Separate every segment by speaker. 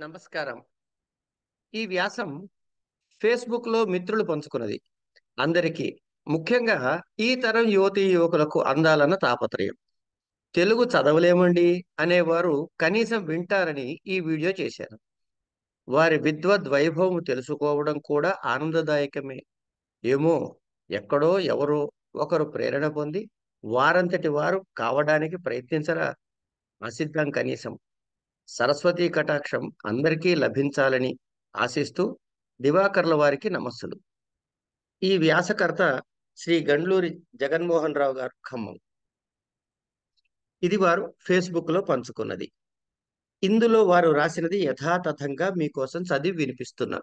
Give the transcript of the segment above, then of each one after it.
Speaker 1: నమస్కారం. ఈ వ్యాసం ఫేస్‌బుక్‌లో మిత్రులు పంచుకున్నది. అందరికీ, ముఖ్యంగా ఈ తరం యువతీ యువకులకు అందాలన్న తాపత్రయం. తెలుగు చదవలేమండి అనేవారు కనీసం వింటారని ఈ వీడియో చేశాను. వారి విద్వద్ వైభవం తెలుసుకోవడం కూడా ఆనందదాయకమే. ఏమో, ఎక్కడో ఎవరో ఒకరు ప్రేరణ పొంది వారంతటి వారు కావడానికి ప్రయత్నించరా? ఆశిద్దాం కనీసం. సరస్వతీ కటాక్షం అందరికీ లభించాలని ఆశిస్తూ దివాకర్ల వారికి నమస్సులు. ఈ వ్యాసకర్త శ్రీ గండ్లూరి జగన్మోహన్ రావు గారు, ఖమ్మం. ఇది వారు ఫేస్బుక్ లో పంచుకున్నది. ఇందులో వారు రాసినది యథాతథంగా మీకోసం చదివి వినిపిస్తున్నా.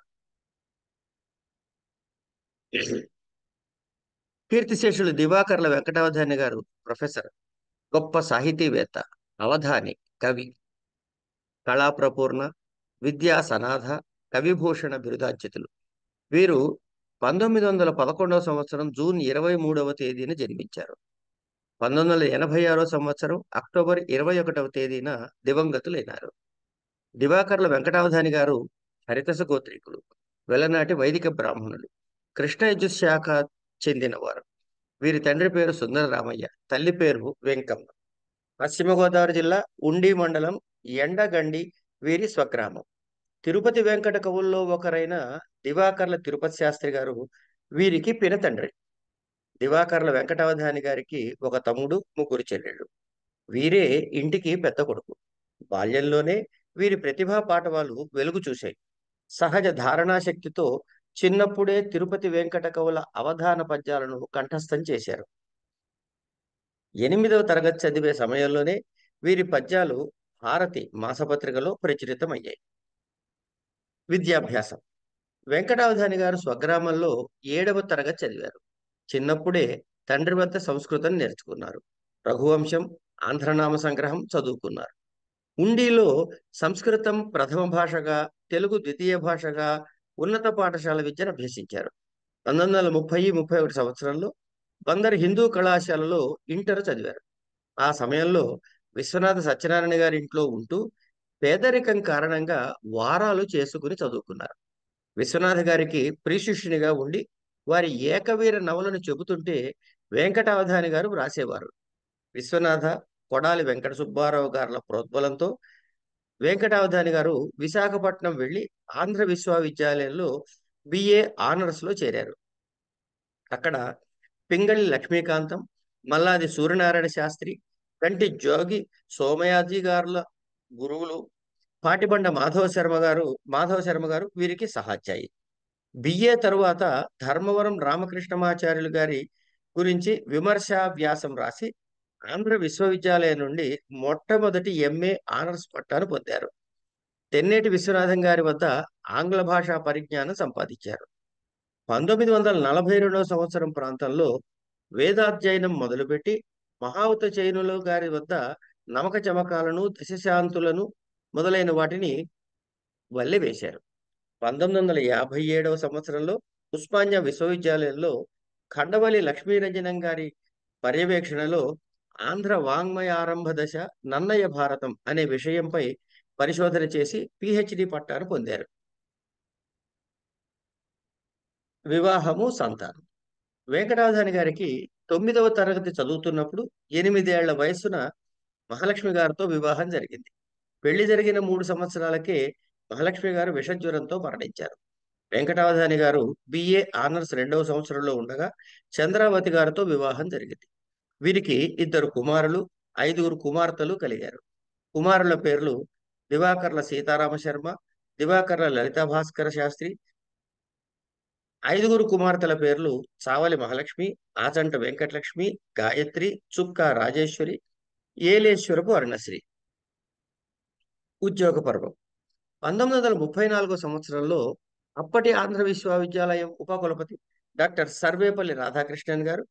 Speaker 1: కీర్తిశేషులు దివాకర్ల వెంకటావధాని గారు ప్రొఫెసర్, గొప్ప సాహితీవేత్త, అవధాని, కవి, కళాప్రపూర్ణ, విద్యా సనాథ, కవిభూషణ బిరుదాంకితులు. వీరు 1911 సంవత్సరం జూన్ 23వ తేదీన జన్మించారు. 1986 సంవత్సరం అక్టోబర్ 21వ తేదీన దివంగతులైనారు. దివాకర్ల వెంకటావధాని గారు హరితస గోత్రీకులు, వెలనాటి వైదిక బ్రాహ్మణులు, కృష్ణ యజుశాఖ చెందినవారు. వీరి తండ్రి పేరు సుందర రామయ్య, తల్లి పేరు వెంకమ్మ. పశ్చిమ గోదావరి జిల్లా ఉండి మండలం ఎండగండి వీరి స్వగ్రామం. తిరుపతి వెంకట కవుల్లో ఒకరైన దివాకర్ల తిరుపతి శాస్త్రి గారు వీరికి పినతండ్రి. దివాకర్ల వెంకటావధాని గారికి ఒక తమ్ముడు, ముగ్గురు చెల్లెళ్ళు. వీరే ఇంటికి పెద్ద కొడుకు. బాల్యంలోనే వీరి ప్రతిభా పాటవాలు వెలుగు చూశాయి. సహజ ధారణా శక్తితో చిన్నప్పుడే తిరుపతి వెంకట కవుల అవధాన పద్యాలను కంఠస్థం చేశారు. 8వ తరగతి చదివే సమయంలోనే వీరి పద్యాలు భారతి మాసపత్రికలో ప్రచురితమయ్యాయి. విద్యాభ్యాసం. వెంకటావధాని గారు స్వగ్రామంలో 7వ తరగతి చదివారు. చిన్నప్పుడే తండ్రి వద్ద సంస్కృతం నేర్చుకున్నారు. రఘువంశం, ఆంధ్రనామ సంగ్రహం చదువుకున్నారు. ఉండిలో సంస్కృతం ప్రథమ భాషగా, తెలుగు ద్వితీయ భాషగా ఉన్నత పాఠశాల విద్యను అభ్యసించారు. 1930-31 సంవత్సరంలో బందరు హిందూ కళాశాలలో ఇంటర్ చదివారు. ఆ సమయంలో విశ్వనాథ సత్యనారాయణ గారి ఇంట్లో ఉంటూ పేదరికం కారణంగా వారాలు చేసుకుని చదువుకున్నారు. విశ్వనాథ గారికి ప్రియశిష్యునిగా ఉండి వారి ఏకవీర నవలను చెబుతుంటే వెంకటావధాని గారు వ్రాసేవారు. విశ్వనాథ, కొడాలి వెంకట సుబ్బారావు గారుల ప్రోద్బలంతో వెంకటావధాని గారు విశాఖపట్నం వెళ్లి ఆంధ్ర విశ్వవిద్యాలయంలో బిఏ ఆనర్స్ లో చేరారు. అక్కడ పింగళి లక్ష్మీకాంతం, మల్లాది సూర్యనారాయణ శాస్త్రి, కంటి జోగి సోమయాజీ గారుల గురువులు, పాటిబండ మాధవ శర్మ గారు వీరికి సహాధ్యాయి. బిఏ తరువాత ధర్మవరం రామకృష్ణమాచార్యులు గారి గురించి విమర్శా వ్యాసం రాసి ఆంధ్ర విశ్వవిద్యాలయం నుండి మొట్టమొదటి ఎంఏ ఆనర్స్ పట్టాను పొందారు. తెన్నేటి విశ్వనాథం గారి వద్ద ఆంగ్ల భాషా పరిజ్ఞానం సంపాదించారు. 1942 సంవత్సరం ప్రాంతంలో వేదాధ్యయనం మొదలుపెట్టి మహావత జైనులు గారి వద్ద నమక చమకాలను, దశశాంతులను మొదలైన వాటిని వల్లెవేశారు. 1957 సంవత్సరంలో ఉస్మానియా విశ్వవిద్యాలయంలో ఖండవల్లి లక్ష్మీరంజనం గారి పర్యవేక్షణలో ఆంధ్ర వాంగ్మయారంభ దశ, నన్నయ భారతం అనే విషయంపై పరిశోధన చేసి పిహెచ్డి పట్టాను పొందారు. వివాహము, సంతానం. వెంకటావధాని గారికి 9వ తరగతి చదువుతున్నప్పుడు 8 ఏళ్ల వయస్సున మహాలక్ష్మి గారితో వివాహం జరిగింది. పెళ్లి జరిగిన 3 సంవత్సరాలకే మహాలక్ష్మి గారు విషజ్వరంతో మరణించారు. వెంకటావధాని గారు బిఏ ఆనర్స్ 2వ సంవత్సరంలో ఉండగా చంద్రావతి గారితో వివాహం జరిగింది. వీరికి 2 కుమారులు, 5 కుమార్తెలు కలిగారు. కుమారుల పేర్లు దివాకర్ల సీతారామ శర్మ, దివాకర్ల లలితా భాస్కర శాస్త్రి. 5 కుమార్తెల పేర్లు చావలి మహాలక్ష్మి, ఆచంట వెంకటలక్ష్మి, గాయత్రి, చుక్క రాజేశ్వరి, ఏలేశ్వరపు అరుణశ్రీ. ఉద్యోగ పర్వం. 1934 సంవత్సరంలో అప్పటి ఆంధ్ర విశ్వవిద్యాలయం ఉపకులపతి డాక్టర్ సర్వేపల్లి రాధాకృష్ణన్ గారు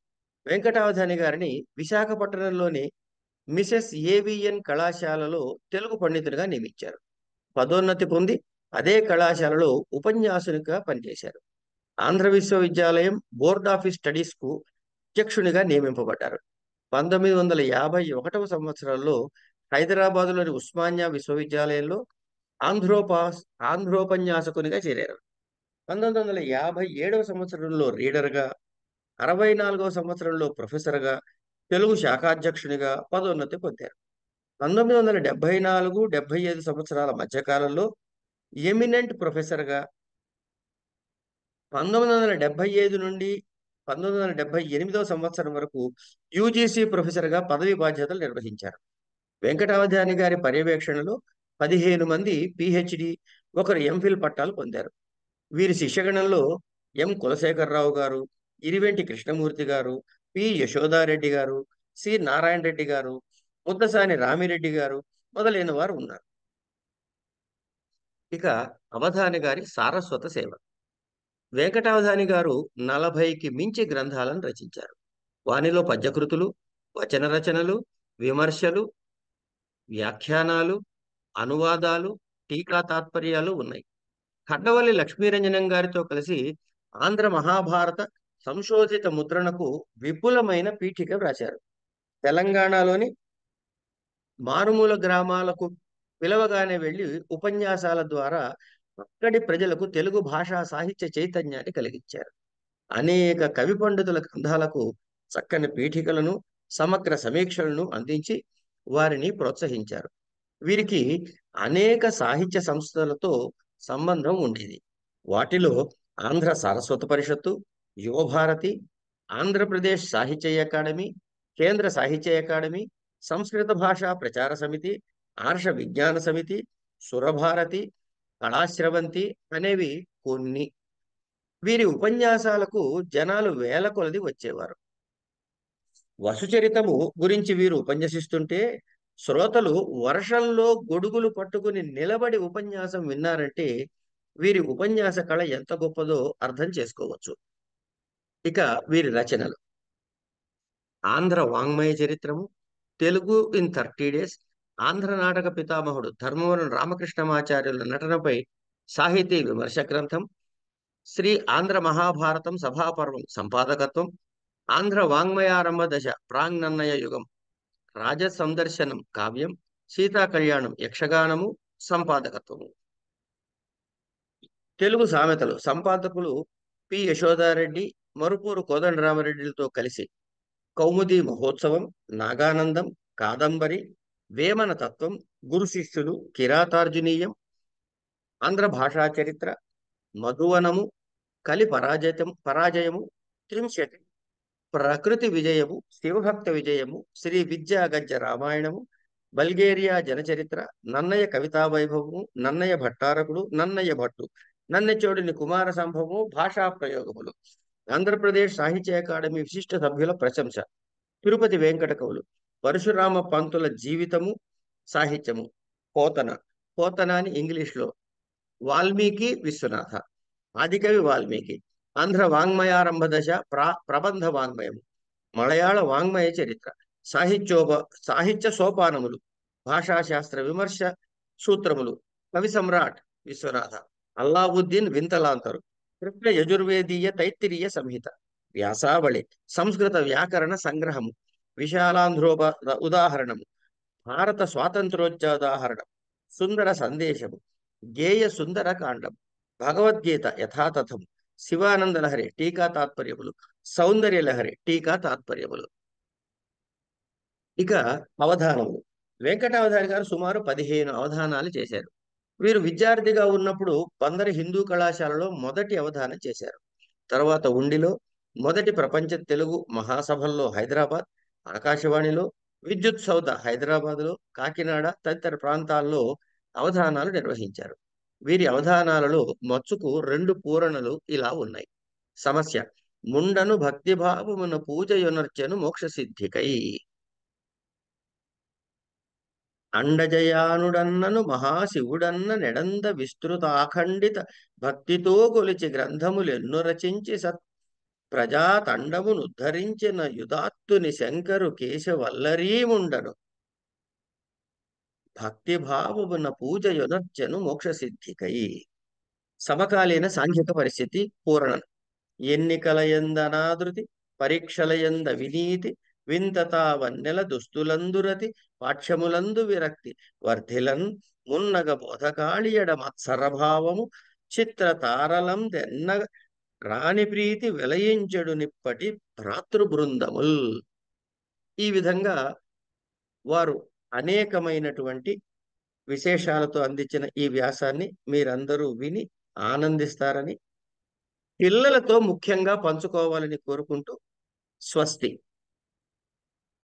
Speaker 1: వెంకటావధాని గారిని విశాఖపట్నంలోని మిసెస్ ఏవిఎన్ కళాశాలలో తెలుగు పండితుడిగా నియమించారు. పదోన్నతి పొంది అదే కళాశాలలో ఉపన్యాసునిగా పనిచేశారు. ఆంధ్ర విశ్వవిద్యాలయం బోర్డ్ ఆఫ్ స్టడీస్ కు అధ్యక్షునిగా నియమింపబడ్డారు. 1951 సంవత్సరంలో హైదరాబాదులోని ఉస్మానియా విశ్వవిద్యాలయంలో ఆంధ్రోపాస్ ఆంధ్రోపన్యాసకునిగా చేరారు. 1957వ సంవత్సరంలో రీడర్గా, 64వ సంవత్సరంలో ప్రొఫెసర్గా, తెలుగు శాఖాధ్యక్షునిగా పదోన్నతి పొందారు. 1974, 75 సంవత్సరాల మధ్యకాలంలో ఎమినెంట్ ప్రొఫెసర్గా, 1975 నుండి 1978వ సంవత్సరం వరకు యూజీసీ ప్రొఫెసర్గా పదవి బాధ్యతలు నిర్వహించారు. వెంకటావధాని గారి పర్యవేక్షణలో 15 మంది పిహెచ్డి, ఒకరు ఎంఫిల్ పట్టాలు పొందారు. వీరి శిష్యగణంలో ఎం కులశేఖరరావు గారు, ఇరివెంటి కృష్ణమూర్తి గారు, పి యశోదారెడ్డి గారు, సి నారాయణ రెడ్డి గారు, ముద్దసాని రామిరెడ్డి గారు మొదలైన వారు ఉన్నారు. ఇక అవధాని గారి సారస్వత సేవ. వెంకటావధాని గారు 40కి మించి గ్రంథాలను రచించారు. వానిలో పద్యకృతులు, వచన రచనలు, విమర్శలు, వ్యాఖ్యానాలు, అనువాదాలు, టీకా తాత్పర్యాలు ఉన్నాయి. ఖడ్గవల్లి లక్ష్మీరంజనం గారితో కలిసి ఆంధ్ర మహాభారత సంశోధిత ముద్రణకు విపులమైన పీఠిక వ్రాశారు. తెలంగాణలోని మారుమూల గ్రామాలకు పిలవగానే వెళ్లి ఉపన్యాసాల ద్వారా అక్కడి ప్రజలకు తెలుగు భాషా సాహిత్య చైతన్యాన్ని కలిగించారు. అనేక కవి పండితుల గ్రంథాలకు చక్కని పీఠికలను, సమగ్ర సమీక్షలను అందించి వారిని ప్రోత్సహించారు. వీరికి అనేక సాహిత్య సంస్థలతో సంబంధం ఉండేది. వాటిలో ఆంధ్ర సారస్వత పరిషత్తు, యువభారతి, ఆంధ్రప్రదేశ్ సాహిత్య అకాడమీ, కేంద్ర సాహిత్య అకాడమీ, సంస్కృత భాషా ప్రచార సమితి, ఆర్ష విజ్ఞాన సమితి, సురభారతి, కళాశ్రవంతి అనేవి కొన్ని. వీరి ఉపన్యాసాలకు జనాలు వేల కొలది వచ్చేవారు. వసుచరితము గురించి వీరు ఉపన్యసిస్తుంటే శ్రోతలు వర్షంలో గొడుగులు పట్టుకుని నిలబడి ఉపన్యాసం విన్నారంటే వీరి ఉపన్యాస కళ ఎంత గొప్పదో అర్థం చేసుకోవచ్చు. ఇక వీరి రచనలు: ఆంధ్ర వాంగ్మయ చరిత్రము, తెలుగు ఇన్ 30 డేస్, ఆంధ్ర నాటక పితామహుడు ధర్మవరం రామకృష్ణమాచార్యుల నటనపై సాహితీ విమర్శ గ్రంథం, శ్రీ ఆంధ్ర మహాభారతం సభాపర్వం సంపాదకత్వం, ఆంధ్ర వాంగ్మయారంభ దశ ప్రాంగ్నన్నయ యుగం, రాజ సందర్శనం కావ్యం, సీతా కళ్యాణం యక్షగానము సంపాదకత్వము. తెలుగు సామెతలు సంపాదకులు పి యశోదారెడ్డి, మరుపూరు కోదండరామరెడ్డిలతో కలిసి కౌముది మహోత్సవం, నాగానందం, కాదంబరి, వేమన తత్వం, గురు శిష్యులు, కిరాతార్జునీయం, ఆంధ్ర భాషా చరిత్ర, మధువనము, కలి పరాజయము, త్రింశతి, ప్రకృతి విజయము, శివభక్త విజయము, శ్రీ విద్యా గజ్జ రామాయణము, బల్గేరియా జనచరిత్ర, నన్నయ్య కవితా వైభవము, నన్నయ్య భట్టారకుడు, నన్నయ్య భట్టు, నన్నెచోడిని కుమార సంభవము, భాషా ప్రయోగములు, ఆంధ్రప్రదేశ్ సాహిత్య అకాడమీ విశిష్ట సభ్యుల ప్రశంస, తిరుపతి వెంకట కవులు, పరశురామ పంతుల జీవితము, సాహిత్యము, పోతన, పోతన అని ఇంగ్లీష్లో, వాల్మీకి విశ్వనాథ, ఆదికవి వాల్మీకి, ఆంధ్ర వాంగ్మయారంభ దశ ప్రబంధ వాంగ్మయము, మలయాళ వాంగ్మయ చరిత్ర, సాహిత్య సోపానములు, భాషాశాస్త్ర విమర్శ సూత్రములు, కవి సమ్రాట్ విశ్వనాథ, అల్లావుద్దీన్ వింతలాంతరు, కృష్ణ యజుర్వేదీయ తైత్తిరీయ సంహిత, వ్యాసావళి, సంస్కృత వ్యాకరణ సంగ్రహము, విశాలాంధ్రోప ఉదాహరణము, భారత స్వాతంత్రోద్యోదాహరణం, సుందర సందేశము, గేయ సుందర కాండం, భగవద్గీత యథాతథం, శివానంద లహరి టీకా తాత్పర్యములు, సౌందర్య లహరి టీకా తాత్పర్యములు. ఇక అవధానములు. వెంకటావధాని గారు సుమారు 15 అవధానాలు చేశారు. వీరు విద్యార్థిగా ఉన్నప్పుడు పందరి హిందూ కళాశాలలో మొదటి అవధానం చేశారు. తర్వాత ఉండిలో, మొదటి ప్రపంచ తెలుగు మహాసభల్లో హైదరాబాద్, ఆకాశవాణిలో, విద్యుత్ సౌధ హైదరాబాద్లో, కాకినాడ తదితర ప్రాంతాల్లో అవధానాలు నిర్వహించారు. వీరి అవధానాలలో మచ్చుకు 2 పూరణలు ఇలా ఉన్నాయి. సమస్య: ముండను భక్తిభావమున పూజయొనర్చెను మోక్ష సిద్ధికై. అండజయానుడన్నను మహాశివుడన్న నెడంద విస్తృతాఖండిత భక్తితో కొలిచి గ్రంథములెన్ను రచించి ప్రజాతండమునుద్ధరించిన యుధాత్తుని శంకరు కేశవల్లరీముండను భక్తిభావమున పూజయొనర్చెను మోక్ష సిద్ధికై. సమకాలీన సాంఘిక పరిస్థితి పూరణం: ఎన్నికల యందనాదృతి, పరీక్షల యంద వినీతి, వింతతా వన్నెల దుస్తులందురతి పాఠ్యములందు విరక్తి వర్ధిలన్ మున్నగ బోధకాళియడ మత్సరభావము చిత్ర తారలం దెన్నగ రాణి ప్రీతి వెలయించెడు నిప్పటి భ్రాతృ బృందముల్. ఈ విధంగా వారు అనేకమైనటువంటి విశేషాలతో అందించిన ఈ వ్యాసాన్ని మీరందరూ విని ఆనందిస్తారని, పిల్లలతో ముఖ్యంగా పంచుకోవాలని కోరుకుంటూ స్వస్తి.